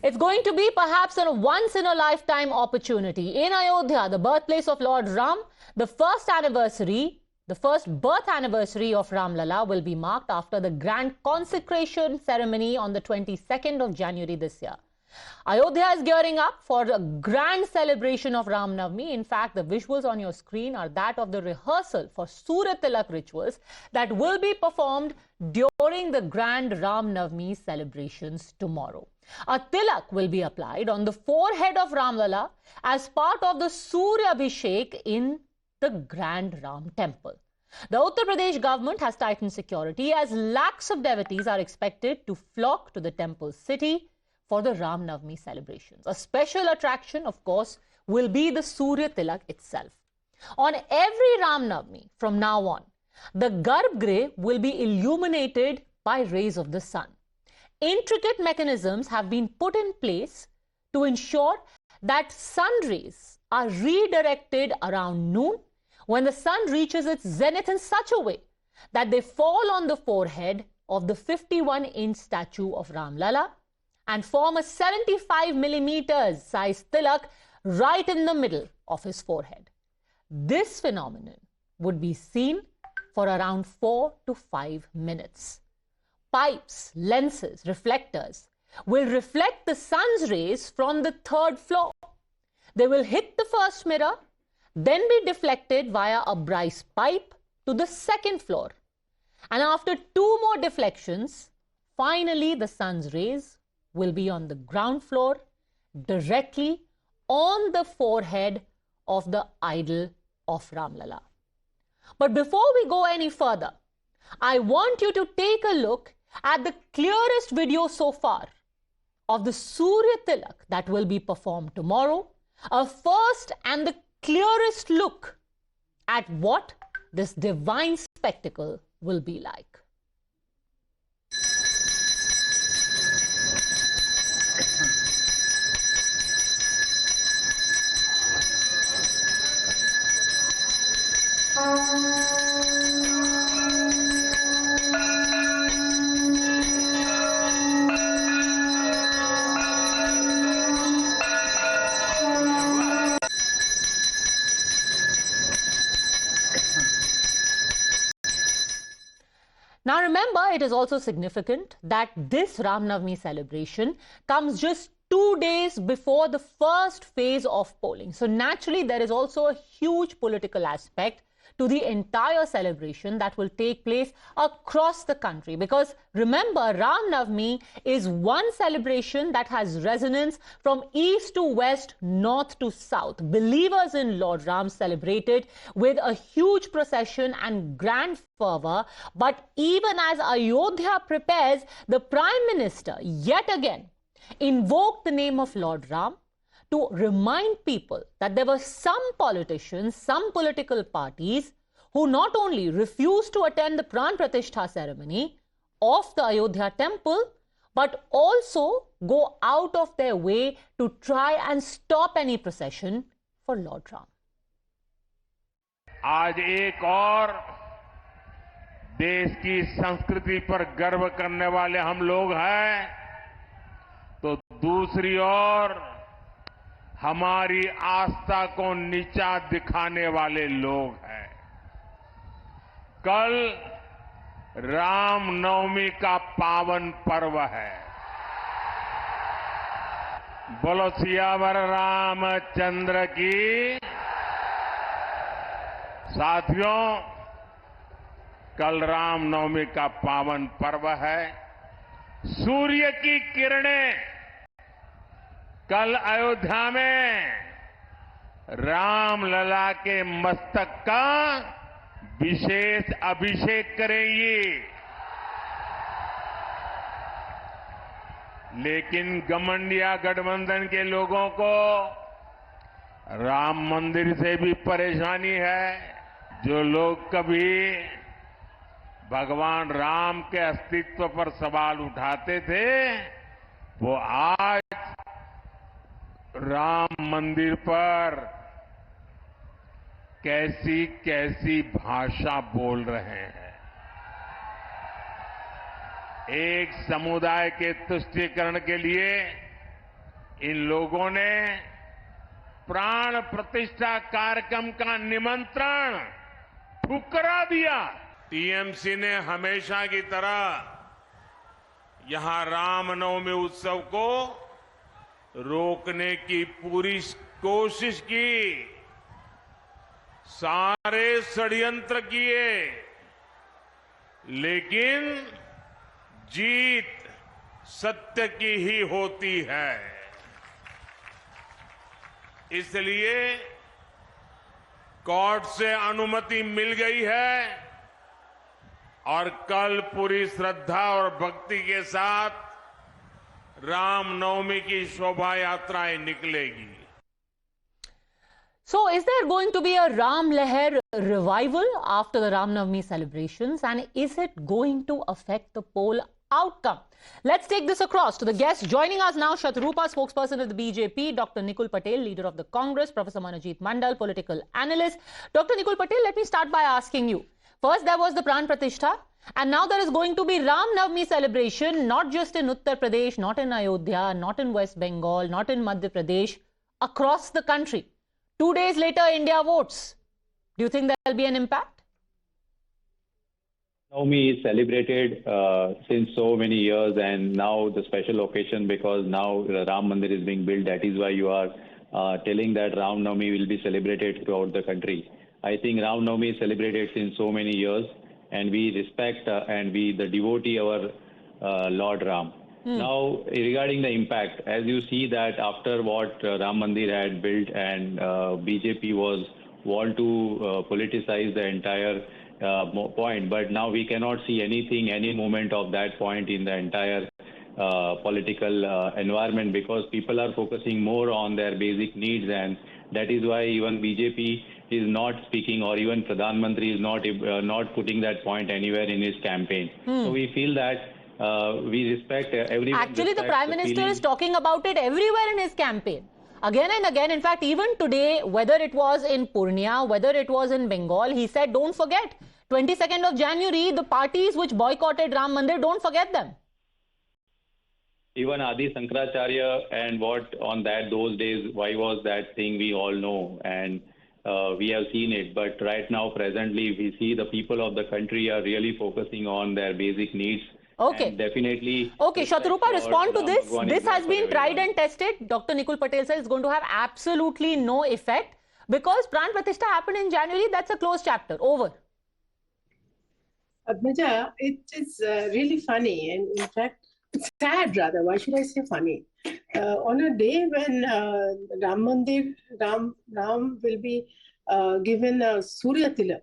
It's going to be perhaps a once-in-a-lifetime opportunity. In Ayodhya, the birthplace of Lord Ram, the first birth anniversary of Ram Lala will be marked after the grand consecration ceremony on the 22nd of January this year. Ayodhya is gearing up for a grand celebration of Ram Navami. In fact, the visuals on your screen are that of the rehearsal for Surya Tilak rituals that will be performed during the grand Ram Navami celebrations tomorrow. A tilak will be applied on the forehead of Ram Lala as part of the Surya Abhishek in the Grand Ram Temple. The Uttar Pradesh government has tightened security as lakhs of devotees are expected to flock to the temple city for the Ram Navami celebrations. A special attraction, of course, will be the Surya Tilak itself. On every Ram Navami from now on, the Garbhagriha will be illuminated by rays of the sun. Intricate mechanisms have been put in place to ensure that sun rays are redirected around noon when the sun reaches its zenith in such a way that they fall on the forehead of the 51-inch statue of Ram Lala and form a 75 millimeters size tilak right in the middle of his forehead. This phenomenon would be seen for around 4 to 5 minutes. Pipes, lenses, reflectors will reflect the sun's rays from the third floor. They will hit the first mirror, then be deflected via a brass pipe to the second floor. And after 2 more deflections, finally the sun's rays will be on the ground floor, directly on the forehead of the idol of Ram Lala. But before we go any further, I want you to take a look at the clearest video so far of the Surya Tilak that will be performed tomorrow, a first and the clearest look at what this divine spectacle will be like. Now remember, it is also significant that this Ram Navami celebration comes just 2 days before the first phase of polling. So naturally, there is also a huge political aspect to the entire celebration that will take place across the country. Because remember, Ram Navami is one celebration that has resonance from east to west, north to south. Believers in Lord Ram celebrated with a huge procession and grand fervor. But even as Ayodhya prepares, the Prime Minister yet again invoked the name of Lord Ram to remind people that there were some politicians, some political parties who not only refused to attend the Pran Pratishtha ceremony of the Ayodhya temple, but also go out of their way to try and stop any procession for Lord Ram. आज एक और देश की संस्कृति पर गर्व करने वाले हम लोग हैं, तो दूसरी ओर हमारी आस्था को नीचा दिखाने वाले लोग हैं। कल रामनवमी का पावन पर्व है। बोलो सियावर रामचंद्र की। साथियों, कल रामनवमी का पावन पर्व है। सूर्य की किरणें कल अयोध्या में राम लला के मस्तक का विशेष अभिषेक करेंगी। लेकिन घमंडिया गठबंधन के लोगों को राम मंदिर से भी परेशानी है। जो लोग कभी भगवान राम के अस्तित्व पर सवाल उठाते थे, वो आज राम मंदिर पर कैसी कैसी भाषा बोल रहे हैं। एक समुदाय के तुष्टीकरण के लिए इन लोगों ने प्राण प्रतिष्ठा कार्यक्रम का निमंत्रण ठुकरा दिया। टीएमसी ने हमेशा की तरह यहां रामनवमी उत्सव को रोकने की पूरी कोशिश की, सारे षड्यंत्र किए, लेकिन जीत सत्य की ही होती है। इसलिए कोर्ट से अनुमति मिल गई है और कल पूरी श्रद्धा और भक्ति के साथ रामनवमी की शोभा यात्राएं निकलेगी। So, is there going to be a Ram Leher revival after the Ram Navami celebrations, and is it going to affect the poll outcome? Let's take this across to the guests joining us now. Shatrupa, spokesperson of the BJP, Dr. Nikul Patel, leader of the Congress, Professor Manojit Mandal, political analyst. Dr. Nikul Patel, let me start by asking you. First, there was the Pran Pratishtha, and now there is going to be Ram Navami celebration, not just in Uttar Pradesh, not in Ayodhya, not in West Bengal, not in Madhya Pradesh, across the country. 2 days later, India votes. Do you think there will be an impact? Navami is celebrated since so many years, and now the special occasion because now Ram Mandir is being built. That is why you are telling that Ram Navami will be celebrated throughout the country. I think Ram Navami is celebrated since so many years, and we respect and we the devotee our Lord Ram. Now, regarding the impact, as you see that after what Ram Mandir had built and BJP want to politicize the entire point, but now we cannot see any movement of that point in the entire political environment because people are focusing more on their basic needs, and that is why even BJP is not speaking, or even Pradhan Mantri is not putting that point anywhere in his campaign. So we feel that we respect everyone. Actually, the Prime Minister is talking about it everywhere in his campaign. Again and again. In fact, even today, whether it was in Purnia, whether it was in Bengal, he said, don't forget, 22nd of January, the parties which boycotted Ram Mandir, don't forget them. Even Adi Sankaracharya and what on those days, why was that thing, we all know, and we have seen it. But right now, presently, we see the people of the country are really focusing on their basic needs. Okay. And definitely. Okay, Shatrupa, respond to this. This has been tried and tested. Dr. Nikul Patel says it's going to have absolutely no effect because Pran Pratishtha happened in January. That's a closed chapter. Over. Padmaja, it is really funny, and in fact, sad rather. Why should I say funny? On a day when Ram Mandir, Ram will be given a Surya Tilak,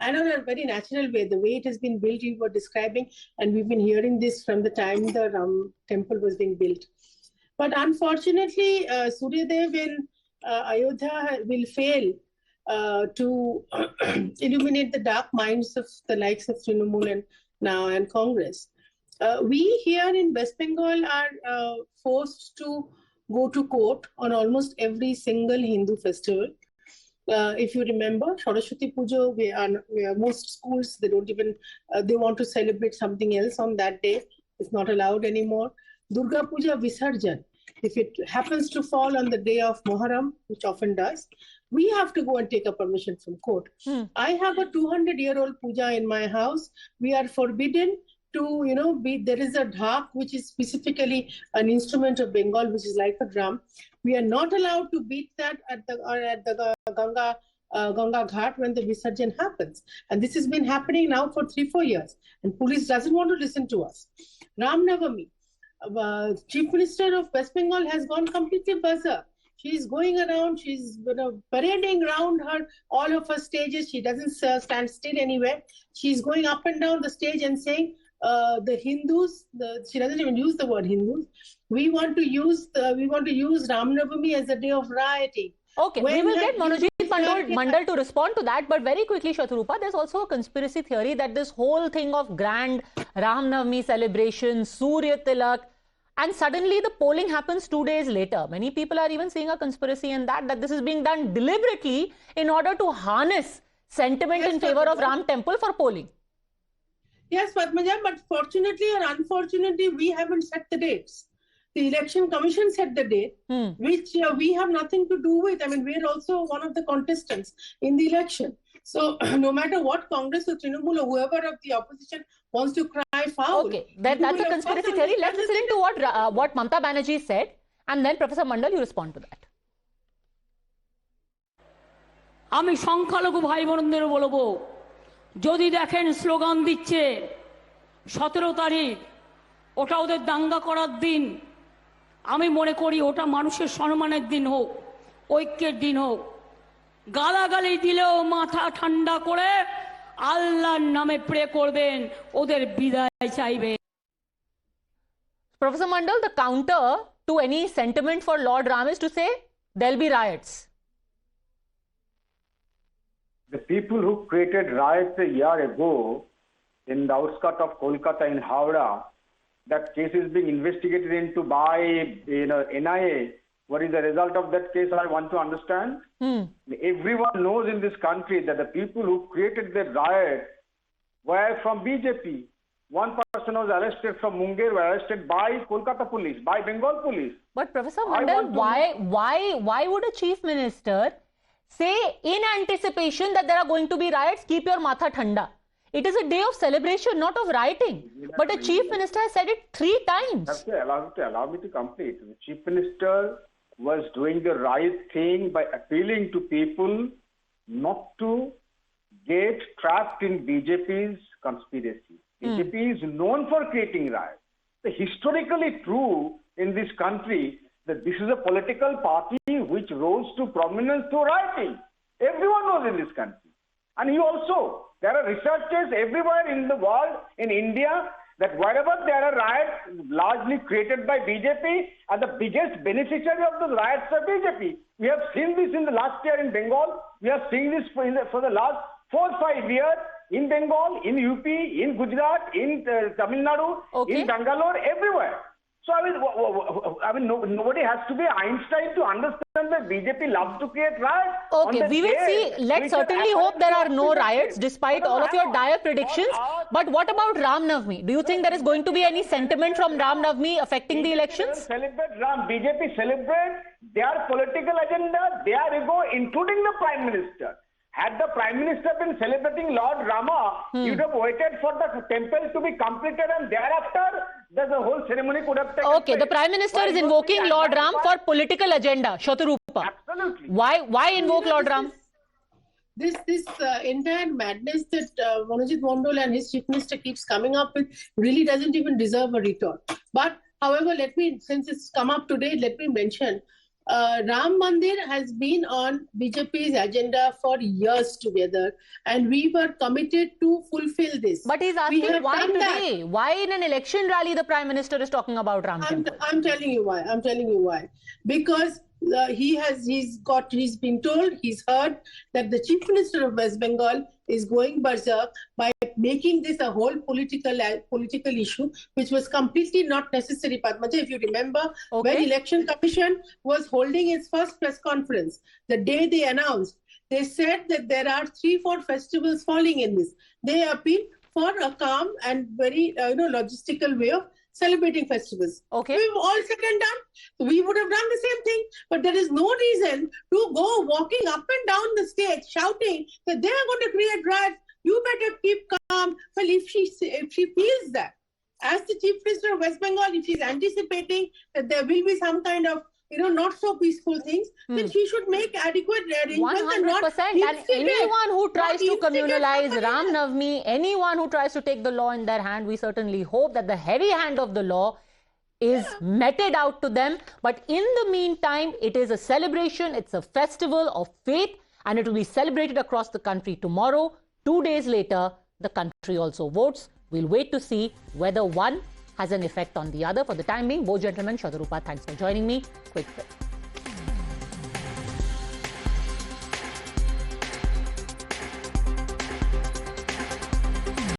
and on a very natural way, the way it has been built, you were describing, and we've been hearing this from the time the Ram temple was being built. But unfortunately, Surya Dev in Ayodhya will fail to illuminate the dark minds of the likes of Trinamool and Congress. We here in West Bengal are forced to go to court on almost every single Hindu festival. If you remember, Saraswati Puja, most schools, they don't even, they want to celebrate something else on that day. It's not allowed anymore. Durga Puja Visarjan, if it happens to fall on the day of Muharram, which often does, we have to go and take a permission from court. I have a 200-year-old puja in my house. We are forbidden to, there is a dhak, which is specifically an instrument of Bengal, which is like a drum. We are not allowed to beat that at the Ganga Ghat when the Visarjan happens. And this has been happening now for 3-4 years. And police doesn't want to listen to us. Ram Navami, Chief Minister of West Bengal has gone completely berserk. She's going around, she's parading around all of her stages. She doesn't stand still anywhere. She's going up and down the stage and saying, the Hindus, she doesn't even use the word Hindus. We want to use Ram Navami as a day of rioting. Okay, we will get Manojit Mandal to respond to that, but very quickly, Shatrupa, there's also a conspiracy theory that this whole thing of grand Ram Navami celebration, Surya Tilak, and suddenly the polling happens 2 days later. Many people are even seeing a conspiracy in that this is being done deliberately in order to harness sentiment in favor of Ram Temple for polling. Yes, Padmaja, but fortunately or unfortunately, we haven't set the dates. the election commission set the date, which we have nothing to do with. I mean, we're also one of the contestants in the election. So no matter what Congress or Trinamool or whoever of the opposition wants to cry foul. Okay, that's a conspiracy theory. Let's listen to what Mamata Banerjee said, and then Professor Mandal, you respond to that. আমি সংখ্যালঘু ভাই বোনদের বলবো, যদি দেখেন slogan দিচ্ছে 17 তারিখ ওটা ওদের দাঙ্গা করার দিন, আমি মনে করি ওটা মানুষের সম্মানের দিন হোক, ঐক্যের দিন হোক। গালাগালি দিলেও মাথা ঠান্ডা করে আল্লাহর নামে প্রে করবেন, ওদের বিদায় চাইবেন। Professor Mandal, the counter to any sentiment for Lord Ram is to say there'll be riots. The people who created riots a year ago in the outskirts of Kolkata in Howrah, that case is being investigated into by NIA. What is the result of that case? I want to understand. Everyone knows in this country that the people who created the riot were from BJP. One person was arrested from Munger, were arrested by Kolkata police, by Bengal police. But Professor Mandal, why would a chief minister say in anticipation that there are going to be riots, keep your matha thanda? It is a day of celebration, not of rioting. But a chief minister has said it 3 times. Allow me to complete. The chief minister was doing the right thing by appealing to people not to get trapped in BJP's conspiracy. BJP is known for creating riots. It's historically true in this country that this is a political party which rose to prominence through rioting. Everyone knows in this country. And you also, there are researchers everywhere in the world, in India, that wherever there are riots largely created by BJP, and the biggest beneficiary of the riots are BJP. We have seen this in the last year in Bengal. We have seen this for the last 4 or 5 years in Bengal, in UP, in Gujarat, in Tamil Nadu, in Bangalore, everywhere. So I mean, nobody has to be Einstein to understand that BJP loves to create riots. Okay, we will see. Let's certainly hope there are no riots despite all of your dire predictions. But what about Ram Navami? Do you think there is going to be any sentiment from Ram Navami affecting the elections? Celebrate Ram. BJP celebrate their political agenda, their ego, including the Prime Minister. Had the Prime Minister been celebrating Lord Rama, you'd have waited for the temple to be completed and thereafter the whole ceremony could have taken Okay, place. the Prime Minister is invoking Lord Ram for political agenda, Shatarupa. Absolutely. Why invoke Lord Ram? This entire madness that Manojit Mondal and his chief minister keeps coming up with really doesn't even deserve a retort. But however, since it's come up today, let me mention Ram Mandir has been on BJP's agenda for years together, and we were committed to fulfill this. But he's asking why today? Why in an election rally the Prime Minister is talking about Ram Temple? I'm telling you why. Because he's been told, he's heard that the Chief Minister of West Bengal is going berserk by making this a whole political issue, which was completely not necessary. Padmaja, if you remember, when Election Commission was holding its first press conference, the day they announced, they said that there are 3-4 festivals falling in this. They appealed for a calm and very logistical way of celebrating festivals. Okay. We've all said and done. We would have done the same thing, but there is no reason to go walking up and down the stage shouting that they are going to create riots. You better keep calm. Well, if she feels that, as the Chief Minister of West Bengal, if she's anticipating that there will be some kind of not so peaceful things, then she should make adequate arrangements. 100%. And anyone who tries to communalize Ram Navami, anyone who tries to take the law in their hand, we certainly hope that the heavy hand of the law is meted out to them. But in the meantime, it is a celebration, it's a festival of faith, and it will be celebrated across the country tomorrow. 2 days later, the country also votes. We'll wait to see whether one has an effect on the other. For the time being, both gentlemen, Shatarupa, thanks for joining me. Quick break.